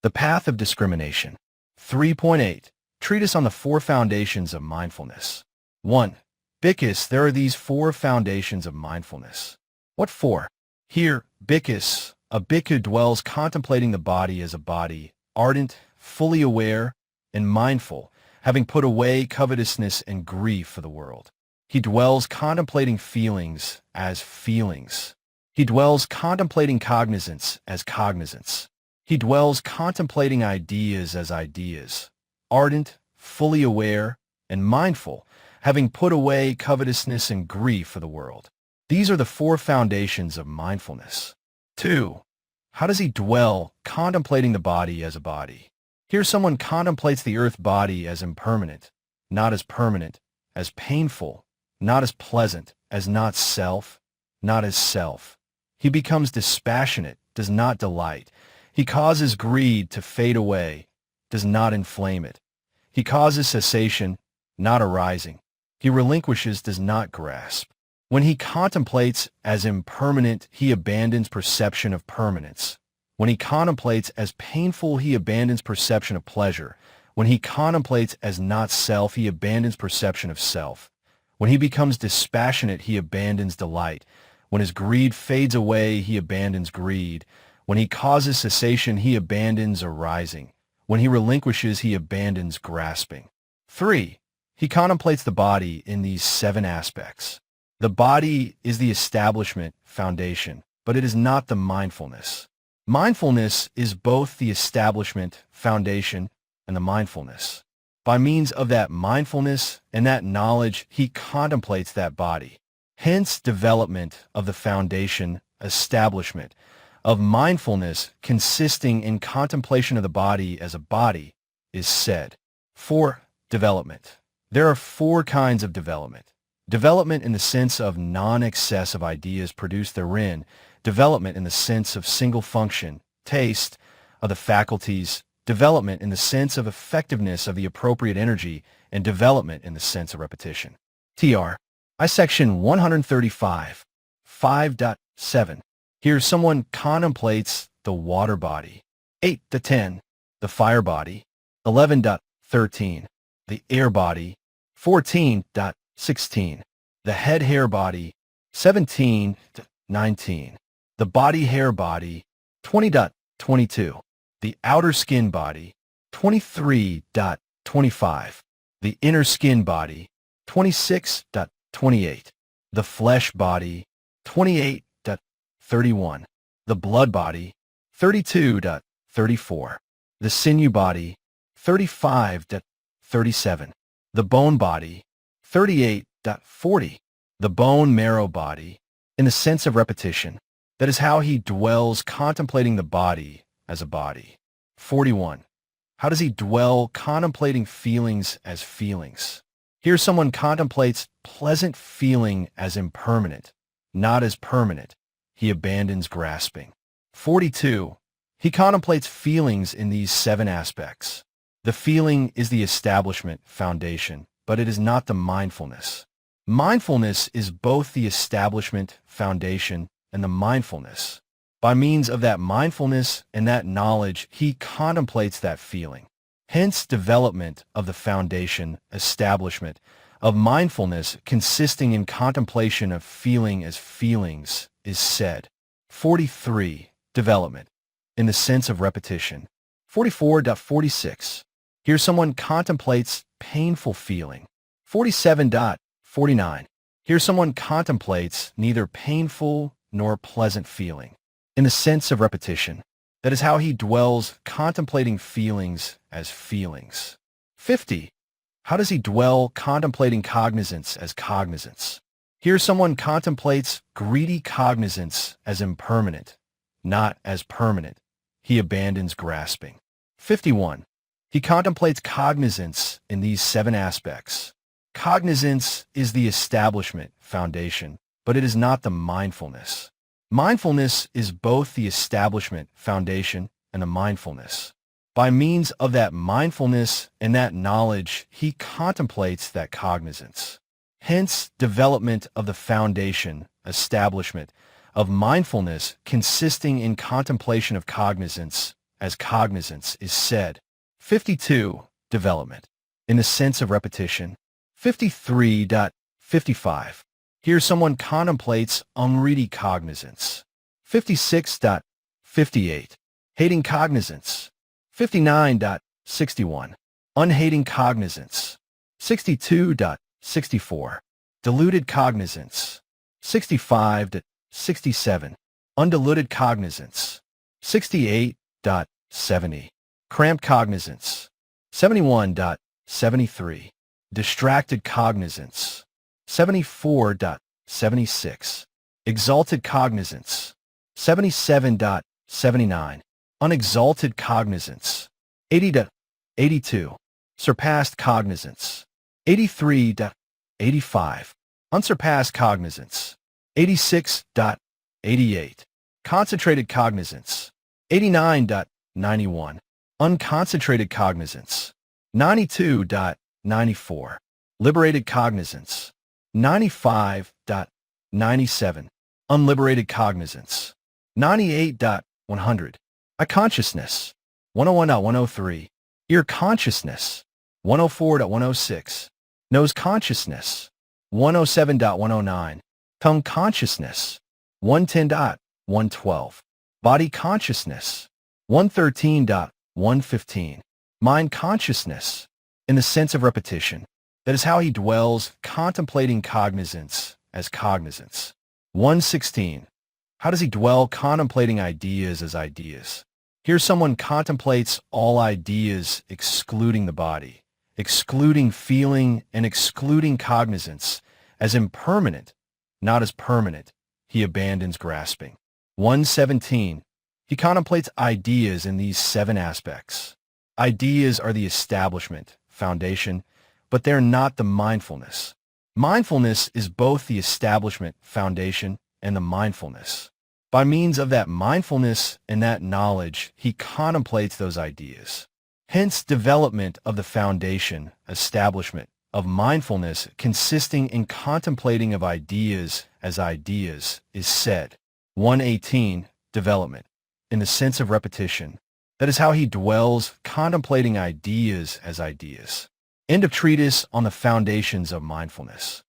The Path of Discrimination. 3.8. Treatise on the Four Foundations of Mindfulness. 1. Bhikkhus, there are these four foundations of mindfulness. What four? Here, bhikkhus, a bhikkhu dwells contemplating the body as a body, ardent, fully aware, and mindful, having put away covetousness and grief for the world. He dwells contemplating feelings as feelings. He dwells contemplating cognizance as cognizance. He dwells contemplating ideas as ideas, ardent, fully aware, and mindful, having put away covetousness and grief for the world. These are the four foundations of mindfulness. 2. How does he dwell contemplating the body as a body? Here someone contemplates the earth body as impermanent, not as permanent, as painful, not as pleasant, as not self, not as self. He becomes dispassionate, does not delight. He causes greed to fade away, does not inflame it. He causes cessation, not arising. He relinquishes, does not grasp. When he contemplates as impermanent, he abandons perception of permanence. When he contemplates as painful, he abandons perception of pleasure. When he contemplates as not self, he abandons perception of self. When he becomes dispassionate, he abandons delight. When his greed fades away, he abandons greed. When he causes cessation, he abandons arising. When he relinquishes, he abandons grasping. 3. He contemplates the body in these 7 aspects. The body is the establishment, foundation, but it is not the mindfulness. Mindfulness is both the establishment, foundation, and the mindfulness. By means of that mindfulness and that knowledge, he contemplates that body. Hence, development of the foundation, establishment, of mindfulness consisting in contemplation of the body as a body is said. 4. Development. There are 4 kinds of development. Development in the sense of non-excess of ideas produced therein, development in the sense of single function, taste, of the faculties, development in the sense of effectiveness of the appropriate energy, and development in the sense of repetition. Tr. I section 135, 5.7. Here someone contemplates the water body. 8-10. The fire body. 11.13. The air body. 14.16. The head hair body. 17-19. The body hair body. 20.22. The outer skin body. 23.25. The inner skin body. 26.28. The flesh body. 28.31. The blood body. 32.34. The sinew body. 35.37. The bone body. 38.40. The bone marrow body. In the sense of repetition, that is how he dwells contemplating the body as a body. 41. How does he dwell contemplating feelings as feelings? Here someone contemplates pleasant feeling as impermanent, not as permanent. He abandons grasping. 42. He contemplates feelings in these 7 aspects. The feeling is the establishment, foundation, but it is not the mindfulness. Mindfulness is both the establishment, foundation, and the mindfulness. By means of that mindfulness and that knowledge, he contemplates that feeling. Hence, development of the foundation, establishment, of mindfulness consisting in contemplation of feeling as feelings is said. 43. Development, in the sense of repetition. 44.46. Here someone contemplates painful feeling. 47.49. Here someone contemplates neither painful nor pleasant feeling. In the sense of repetition, that is how he dwells contemplating feelings as feelings. 50. How does he dwell contemplating cognizance as cognizance? Here someone contemplates greedy cognizance as impermanent, not as permanent. He abandons grasping. 51. He contemplates cognizance in these 7 aspects. Cognizance is the establishment, foundation, but it is not the mindfulness. Mindfulness is both the establishment, foundation, and the mindfulness. By means of that mindfulness and that knowledge, he contemplates that cognizance. Hence, development of the foundation, establishment, of mindfulness consisting in contemplation of cognizance, as cognizance is said. 52. Development. In the sense of repetition. 53.55. Here someone contemplates unready cognizance. 56.58. Hating cognizance. 59.61. Unhating cognizance. 62.64. Diluted cognizance. 65.67. Undiluted cognizance. 68.70. Cramped cognizance. 71.73. Distracted cognizance. 74.76. Exalted cognizance. 77.79. Unexalted cognizance. 80.82. Surpassed cognizance. 83.85. Unsurpassed cognizance. 86.88. Concentrated cognizance. 89.91. Unconcentrated cognizance. 92.94. Liberated cognizance. 95.97. Unliberated cognizance. 98.100. Eye consciousness. 101.103. Ear consciousness. 104.106. Nose consciousness. 107.109. Tongue consciousness. 110.112. Body consciousness. 113.115. Mind consciousness. In the sense of repetition. That is how he dwells, contemplating cognizance as cognizance. 116. How does he dwell, contemplating ideas as ideas? Here someone contemplates all ideas excluding the body, excluding feeling, and excluding cognizance as impermanent, not as permanent. He abandons grasping. 117. He contemplates ideas in these 7 aspects. Ideas are the establishment, foundation, but they're not the mindfulness. Mindfulness is both the establishment, foundation, and the mindfulness. By means of that mindfulness and that knowledge, he contemplates those ideas. Hence, development of the foundation, establishment, of mindfulness consisting in contemplating of ideas as ideas is said. 118. Development. In the sense of repetition. That is how he dwells, contemplating ideas as ideas. End of treatise on the foundations of mindfulness.